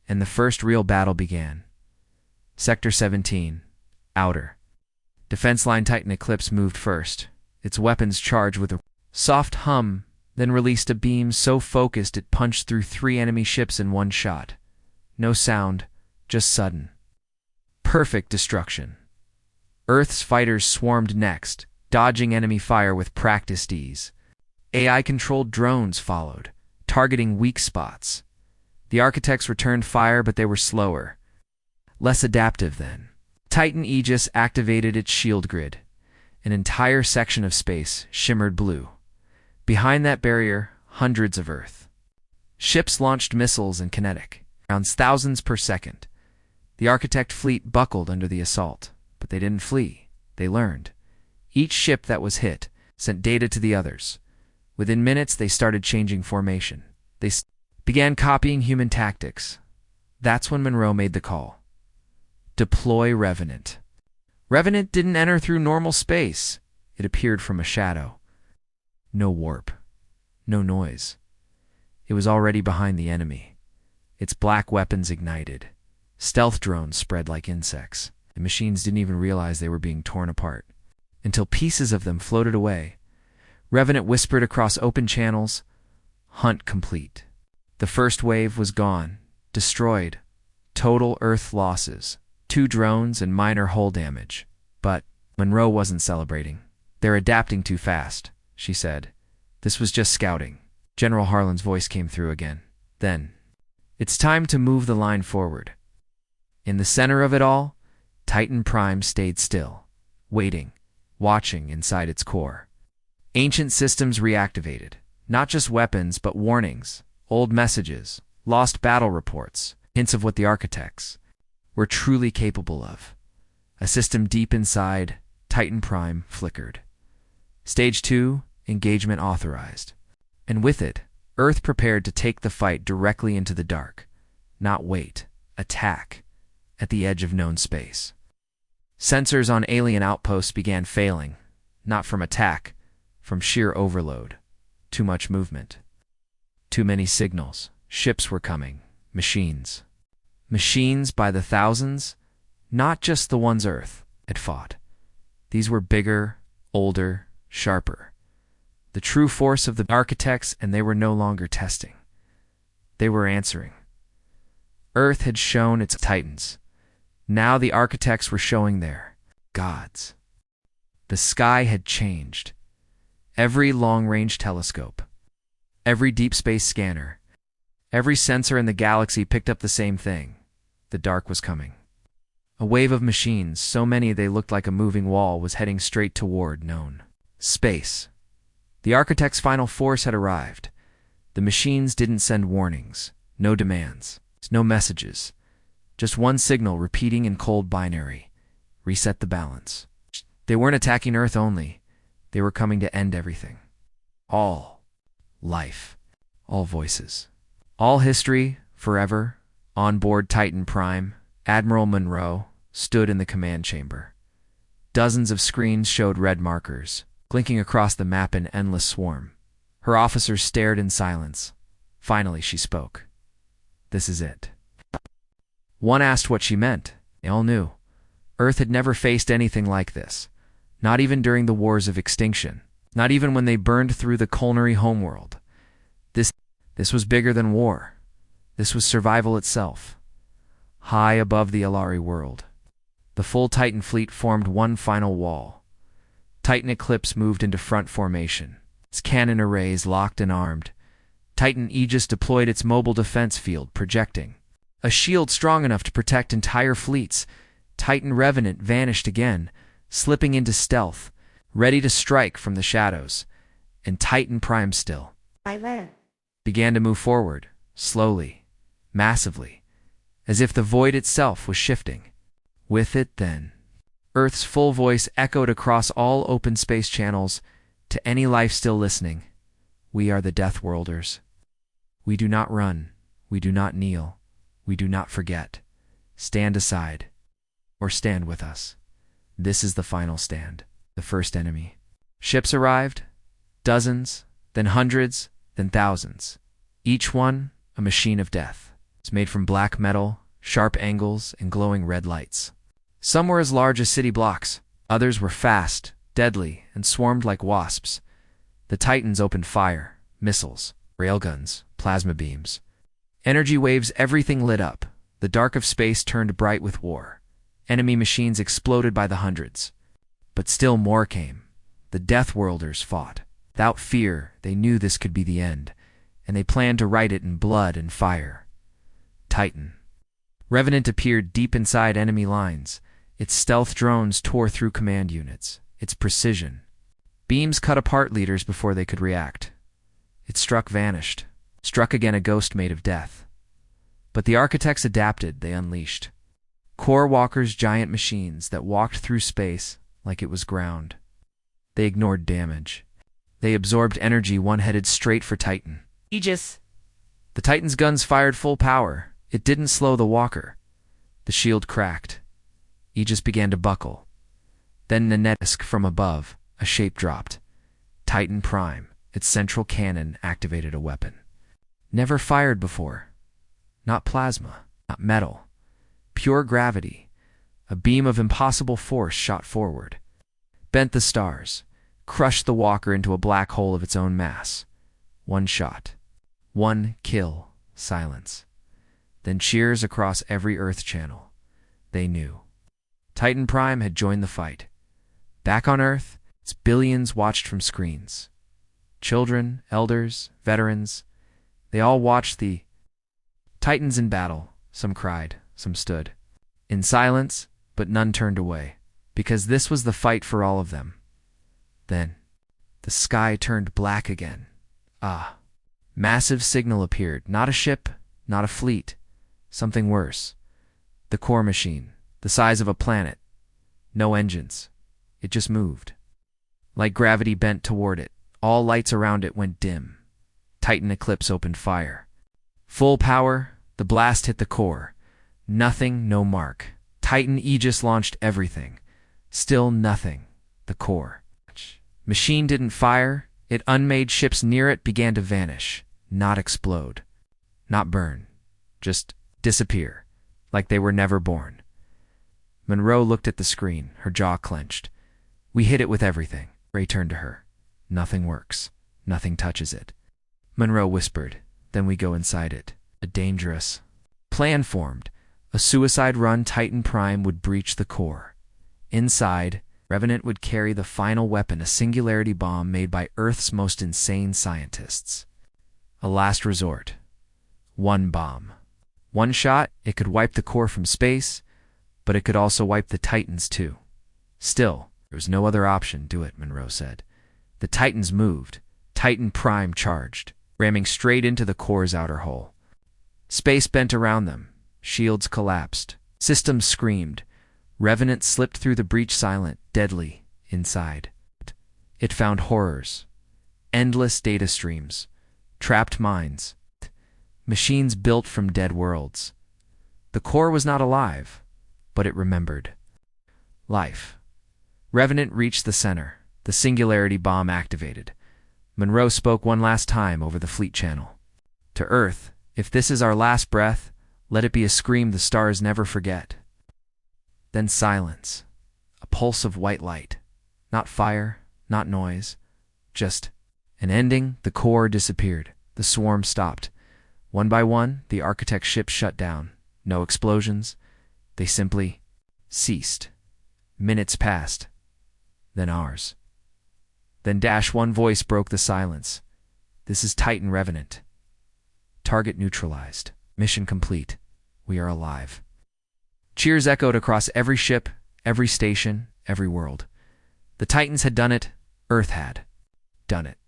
and the first real battle began. Sector 17, Outer. Defense Line Titan Eclipse moved first, its weapons charged with a soft hum, then released a beam so focused it punched through 3 enemy ships in one shot. No sound, just sudden. Perfect destruction. Earth's fighters swarmed next, dodging enemy fire with practiced ease. AI-controlled drones followed, targeting weak spots. The architects returned fire, but they were slower. Less adaptive then. Titan Aegis activated its shield grid. An entire section of space shimmered blue. Behind that barrier, hundreds of Earth. Ships launched missiles and kinetic, around thousands per second. The architect fleet buckled under the assault, but they didn't flee. They learned. Each ship that was hit sent data to the others. Within minutes, they started changing formation. They began copying human tactics. That's when Monroe made the call. Deploy Revenant. Revenant didn't enter through normal space. It appeared from a shadow. No warp. No noise. It was already behind the enemy. Its black weapons ignited. Stealth drones spread like insects. The machines didn't even realize they were being torn apart, until pieces of them floated away. Revenant whispered across open channels, "Hunt complete." The first wave was gone, destroyed. Total Earth losses, 2 drones and minor hull damage. But Monroe wasn't celebrating. "They're adapting too fast," she said. "This was just scouting." General Harlan's voice came through again. Then, "It's time to move the line forward." In the center of it all, Titan Prime stayed still, waiting, watching inside its core. Ancient systems reactivated, not just weapons, but warnings, old messages, lost battle reports, hints of what the architects were truly capable of. A system deep inside, Titan Prime flickered. Stage 2, engagement authorized. And with it, Earth prepared to take the fight directly into the dark. Not wait, attack, at the edge of known space. Sensors on alien outposts began failing, not from attack, from sheer overload. Too much movement. Too many signals. Ships were coming. Machines. Machines by the thousands, not just the ones Earth had fought. These were bigger, older, sharper. The true force of the architects, and they were no longer testing. They were answering. Earth had shown its titans. Now the architects were showing their gods. The sky had changed. Every long-range telescope, every deep space scanner, every sensor in the galaxy picked up the same thing. The dark was coming. A wave of machines, so many they looked like a moving wall, was heading straight toward known space. The architect's final force had arrived. The machines didn't send warnings, no demands, no messages. Just one signal repeating in cold binary. Reset the balance. They weren't attacking Earth only. They were coming to end everything. All life, all voices, all history, forever. On board Titan Prime, Admiral Monroe stood in the command chamber. Dozens of screens showed red markers, blinking across the map in endless swarm. Her officers stared in silence. Finally, she spoke. "This is it." One asked what she meant. They all knew. Earth had never faced anything like this. Not even during the wars of extinction. Not even when they burned through the culinary homeworld. This was bigger than war. This was survival itself. High above the Alari world, the full Titan fleet formed one final wall. Titan Eclipse moved into front formation, its cannon arrays locked and armed. Titan Aegis deployed its mobile defense field, projecting a shield strong enough to protect entire fleets. Titan Revenant vanished again, slipping into stealth, ready to strike from the shadows. And Titan Prime still began to move forward, slowly, massively, as if the void itself was shifting. With it, then, Earth's full voice echoed across all open space channels. To any life still listening, we are the Deathworlders. We do not run, we do not kneel, we do not forget. Stand aside, or stand with us. This is the final stand, the first enemy. Ships arrived, dozens, then hundreds, then thousands. Each one a machine of death. It's made from black metal, sharp angles, and glowing red lights. Some were as large as city blocks. Others were fast, deadly, and swarmed like wasps. The Titans opened fire, missiles, railguns, plasma beams. Energy waves, everything lit up. The dark of space turned bright with war. Enemy machines exploded by the hundreds. But still more came. The Deathworlders fought. Without fear, they knew this could be the end, and they planned to write it in blood and fire. Titan Revenant appeared deep inside enemy lines. Its stealth drones tore through command units. Its precision. Beams cut apart leaders before they could react. It struck, vanished. Struck again, a ghost made of death. But the architects adapted, they unleashed. Core walkers, giant machines that walked through space like it was ground. They ignored damage. They absorbed energy, one headed straight for Titan. Aegis! The Titan's guns fired full power. It didn't slow the walker. The shield cracked. Aegis began to buckle. Then Nenetisk from above, a shape dropped. Titan Prime, its central cannon, activated a weapon. Never fired before. Not plasma, not metal. Pure gravity. A beam of impossible force shot forward. Bent the stars. Crushed the walker into a black hole of its own mass. One shot. One kill. Silence. Then cheers across every Earth channel. They knew. Titan Prime had joined the fight. Back on Earth, its billions watched from screens. Children, elders, veterans, they all watched the Titans in battle. Some cried, some stood. In silence, but none turned away, because this was the fight for all of them. Then, the sky turned black again. Massive signal appeared. Not a ship, not a fleet. Something worse. The core machine, the size of a planet. No engines. It just moved. Like gravity bent toward it, all lights around it went dim. Titan Eclipse opened fire. Full power, the blast hit the core. Nothing, no mark. Titan Aegis launched everything. Still nothing. The core. Machine didn't fire. It unmade ships near it began to vanish. Not explode. Not burn. Just disappear. Like they were never born. Monroe looked at the screen, her jaw clenched. We hit it with everything. Ray turned to her. Nothing works. Nothing touches it. Monroe whispered. Then we go inside it. A dangerous plan formed. A suicide run. Titan Prime would breach the core. Inside, Revenant would carry the final weapon, a singularity bomb made by Earth's most insane scientists. A last resort. One bomb. One shot, it could wipe the core from space, but it could also wipe the Titans too. Still, there was no other option. Do it, Monroe said. The Titans moved. Titan Prime charged, ramming straight into the core's outer hull. Space bent around them. Shields collapsed. Systems screamed. Revenant slipped through the breach, silent, deadly, inside. It found horrors. Endless data streams. Trapped minds. Machines built from dead worlds. The core was not alive, but it remembered. Life. Revenant reached the center. The singularity bomb activated. Monroe spoke one last time over the fleet channel. To Earth, if this is our last breath, let it be a scream the stars never forget. Then silence. A pulse of white light. Not fire, not noise. Just an ending. The core disappeared. The swarm stopped. One by one, the architect's ships shut down. No explosions. They simply ceased. Minutes passed. Then ours. Then one voice broke the silence. This is Titan Revenant. Target neutralized. Mission complete. We are alive. Cheers echoed across every ship, every station, every world. The Titans had done it. Earth had done it.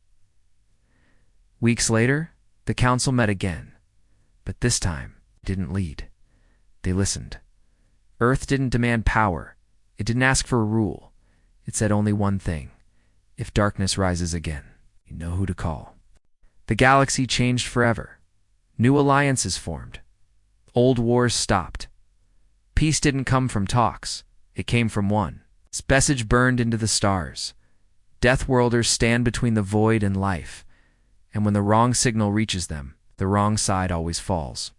Weeks later, the council met again. But this time, it didn't lead. They listened. Earth didn't demand power. It didn't ask for a rule. It said only one thing. If darkness rises again, you know who to call. The galaxy changed forever. New alliances formed. Old wars stopped. Peace didn't come from talks. It came from one. Its message burned into the stars. Deathworlders stand between the void and life, and when the wrong signal reaches them, the wrong side always falls.